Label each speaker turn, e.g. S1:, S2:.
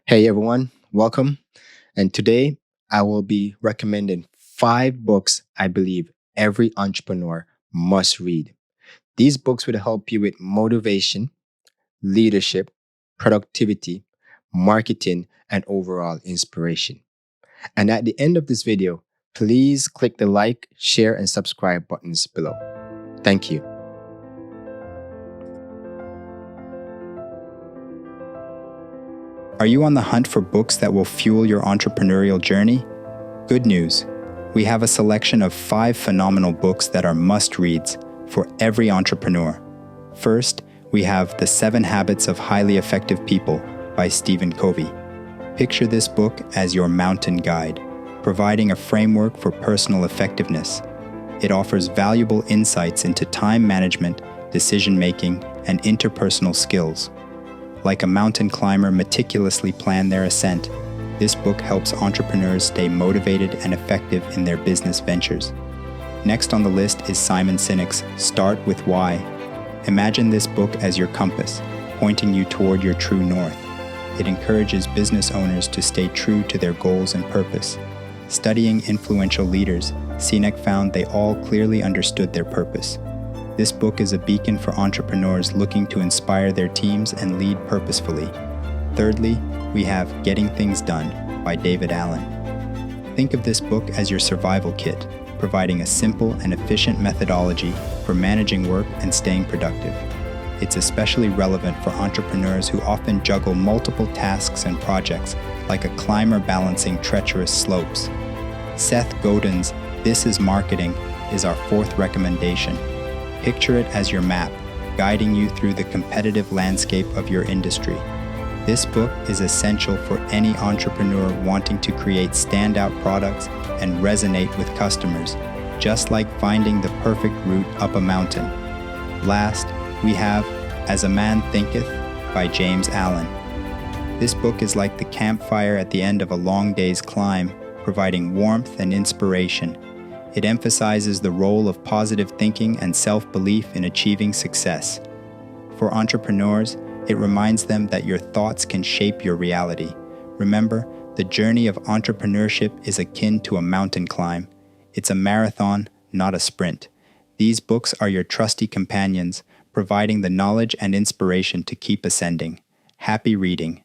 S1: Hey everyone, welcome. And today I will be recommending 5 books I believe every entrepreneur must read. These books would help you with motivation, leadership, productivity, marketing, and overall inspiration. And at the end of this video, please click the like, share, and subscribe buttons below. Thank you.
S2: Are you on the hunt for books that will fuel your entrepreneurial journey? Good news. We have a selection of 5 phenomenal books that are must-reads for every entrepreneur. First, we have The 7 Habits of Highly Effective People by Stephen Covey. Picture this book as your mountain guide, providing a framework for personal effectiveness. It offers valuable insights into time management, decision-making, and interpersonal skills. Like a mountain climber meticulously plan their ascent, this book helps entrepreneurs stay motivated and effective in their business ventures. Next on the list is Simon Sinek's Start with Why. Imagine this book as your compass, pointing you toward your true north. It encourages business owners to stay true to their goals and purpose. Studying influential leaders, Sinek found they all clearly understood their purpose. This book is a beacon for entrepreneurs looking to inspire their teams and lead purposefully. Thirdly, we have Getting Things Done by David Allen. Think of this book as your survival kit, providing a simple and efficient methodology for managing work and staying productive. It's especially relevant for entrepreneurs who often juggle multiple tasks and projects, like a climber balancing treacherous slopes. Seth Godin's This is Marketing is our 4th recommendation. Picture it as your map, guiding you through the competitive landscape of your industry. This book is essential for any entrepreneur wanting to create standout products and resonate with customers, just like finding the perfect route up a mountain. Last, we have As a Man Thinketh by James Allen. This book is like the campfire at the end of a long day's climb, providing warmth and inspiration. It emphasizes the role of positive thinking and self-belief in achieving success. For entrepreneurs, it reminds them that your thoughts can shape your reality. Remember, the journey of entrepreneurship is akin to a mountain climb. It's a marathon, not a sprint. These books are your trusty companions, providing the knowledge and inspiration to keep ascending. Happy reading.